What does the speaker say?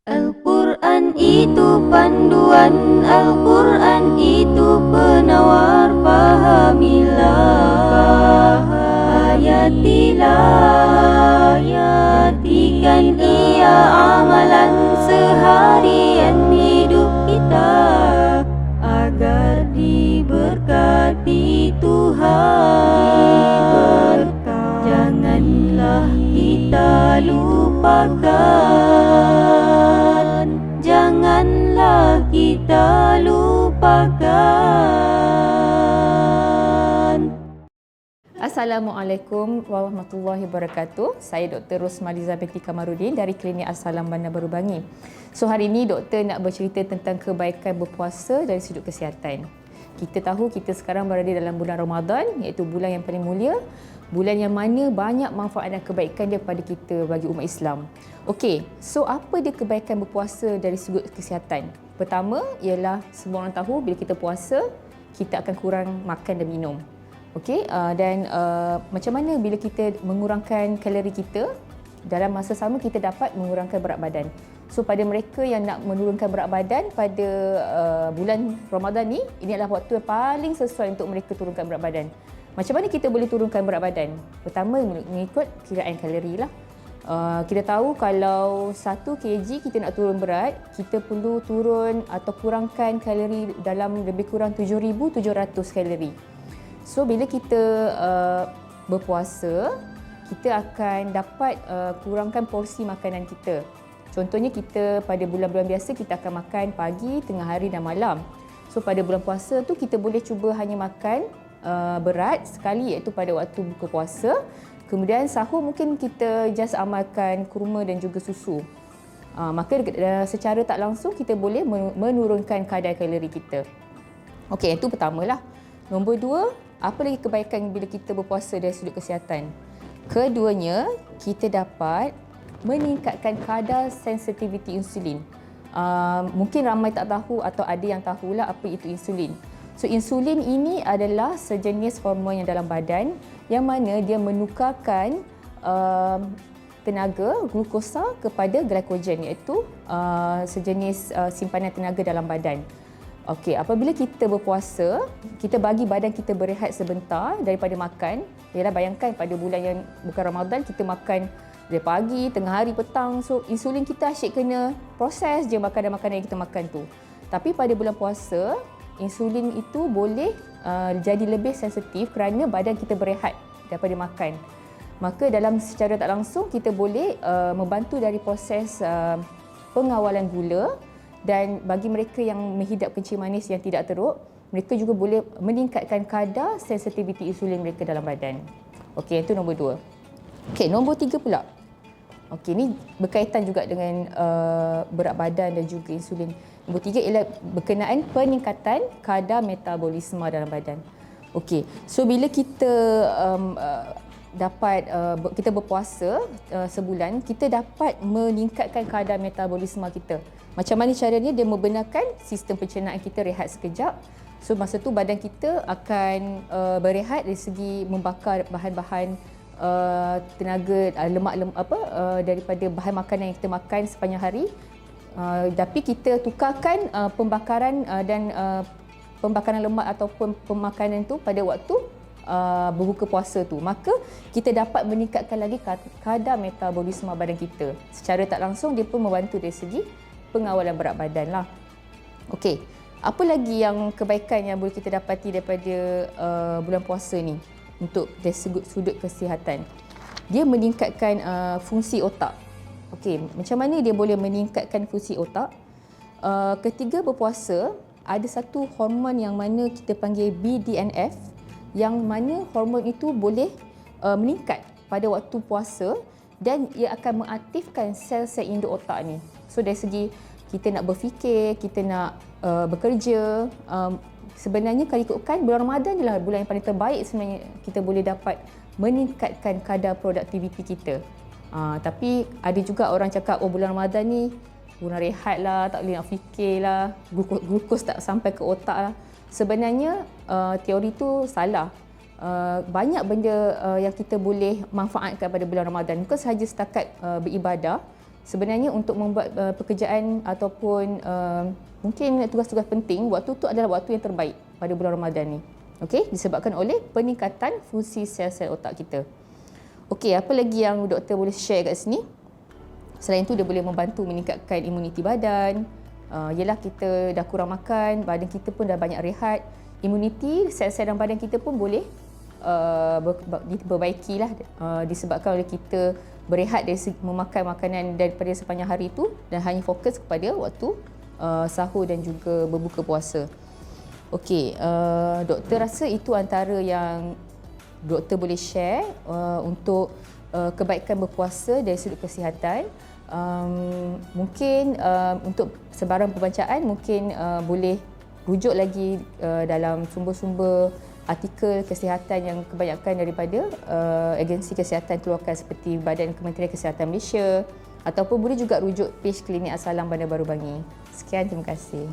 Al-Quran itu panduan, Al-Quran itu penawar, pahamilah, hayatilah, jadikan ia amalan seharian hidup kita, agar diberkati Tuhan. Janganlah kita lupakan, janganlah kita lupakan. Assalamualaikum warahmatullahi wabarakatuh. Saya Dr. Rosmaliza binti Kamarudin dari Klinik Al-Salam Bandar Baru Bangi. So hari ini doktor nak bercerita tentang kebaikan berpuasa dari sudut kesihatan. Kita tahu kita sekarang berada dalam bulan Ramadan, iaitu bulan yang paling mulia, bulan yang mana banyak manfaat dan kebaikan dia pada kita bagi umat Islam. Okey, so apa dia kebaikan berpuasa dari sudut kesihatan? Pertama ialah semua orang tahu bila kita puasa, kita akan kurang makan dan minum. Okey, dan macam mana bila kita mengurangkan kalori kita, dalam masa sama kita dapat mengurangkan berat badan. So pada mereka yang nak menurunkan berat badan pada bulan Ramadan ni, ini adalah waktu yang paling sesuai untuk mereka turunkan berat badan. Macam mana kita boleh turunkan berat badan? Pertama mengikut kiraan kalori lah. Kita tahu kalau 1 kg kita nak turun berat, kita perlu turun atau kurangkan kalori dalam lebih kurang 7,700 kalori. So bila kita berpuasa, kita akan dapat kurangkan porsi makanan kita. Contohnya kita pada bulan-bulan biasa kita akan makan pagi, tengah hari dan malam. So pada bulan puasa tu kita boleh cuba hanya makan berat sekali, iaitu pada waktu buka puasa. Kemudian sahur mungkin kita just amalkan kurma dan juga susu. Maka secara tak langsung kita boleh menurunkan kadar kalori kita. Okey, itu pertamalah. Nombor 2, apa lagi kebaikan bila kita berpuasa dari sudut kesihatan? Keduanya, kita dapat meningkatkan kadar sensitiviti insulin. Mungkin ramai tak tahu atau ada yang tahulah apa itu insulin. So insulin ini adalah sejenis hormon yang dalam badan yang mana dia menukarkan tenaga glukosa kepada glycogen, iaitu sejenis simpanan tenaga dalam badan. Okey, apabila kita berpuasa, kita bagi badan kita berehat sebentar daripada makan. Yalah, bayangkan pada bulan yang bukan Ramadan kita makan dari pagi, tengah hari, petang. So insulin kita asyik kena proses je makanan-makanan yang kita makan tu. Tapi pada bulan puasa, insulin itu boleh jadi lebih sensitif kerana badan kita berehat daripada makan. Maka dalam secara tak langsung kita boleh membantu dari proses pengawalan gula, dan bagi mereka yang menghidap kencing manis yang tidak teruk, mereka juga boleh meningkatkan kadar sensitiviti insulin mereka dalam badan. Okey, itu nombor 2. Okey, nombor 3 pula. Okey, ni berkaitan juga dengan berat badan dan juga insulin. Nombor 3 ialah berkenaan peningkatan kadar metabolisme dalam badan. Okey, so bila kita kita berpuasa sebulan, kita dapat meningkatkan kadar metabolisme kita. Macam mana caranya? Dia membenarkan sistem pencernaan kita rehat sekejap. So masa tu badan kita akan berehat dari segi membakar bahan-bahan tenaga daripada bahan makanan yang kita makan sepanjang hari. Tapi kita tukarkan pembakaran dan pembakaran lemak ataupun pemakanan tu pada waktu berbuka puasa tu. Maka kita dapat meningkatkan lagi kadar metabolisme badan kita. Secara tak langsung dia pun membantu dari segi pengawalan berat badan lah. Okey, apa lagi yang kebaikan yang boleh kita dapati daripada bulan puasa ni untuk dari sudut kesihatan? Dia meningkatkan fungsi otak. Okey, macam mana dia boleh meningkatkan fungsi otak? Ketika berpuasa, ada satu hormon yang mana kita panggil BDNF, yang mana hormon itu boleh meningkat pada waktu puasa dan ia akan mengaktifkan sel-sel induk otak ni. So dari segi kita nak berfikir, kita nak bekerja, sebenarnya kalau ikutkan bulan Ramadan adalah bulan yang paling terbaik sebenarnya kita boleh dapat meningkatkan kadar produktiviti kita. Tapi ada juga orang cakap, oh bulan Ramadan ni bulan rehat lah, tak boleh nak fikir lah, glukos tak sampai ke otak lah. Sebenarnya teori tu salah. Banyak benda yang kita boleh manfaatkan pada bulan Ramadan, bukan sahaja setakat beribadah, sebenarnya untuk membuat pekerjaan ataupun mungkin tugas-tugas penting, waktu tu adalah waktu yang terbaik pada bulan Ramadan ni. Okey, disebabkan oleh peningkatan fungsi sel-sel otak kita. Okey, apa lagi yang doktor boleh share kat sini? Selain itu, dia boleh membantu meningkatkan imuniti badan. Yelah, kita dah kurang makan, badan kita pun dah banyak rehat. Imuniti sel-sel dalam badan kita pun boleh diperbaikilah disebabkan oleh kita berehat dari memakan makanan daripada sepanjang hari itu dan hanya fokus kepada waktu sahur dan juga berbuka puasa. Okey, doktor rasa itu antara yang doktor boleh share untuk kebaikan berpuasa dari sudut kesihatan. Mungkin untuk sebarang pembacaan mungkin boleh rujuk lagi dalam sumber-sumber artikel kesihatan yang kebanyakan daripada agensi kesihatan keluarkan seperti Badan Kementerian Kesihatan Malaysia, ataupun boleh juga rujuk page Klinik As-Salam Bandar Baru Bangi. Sekian, terima kasih.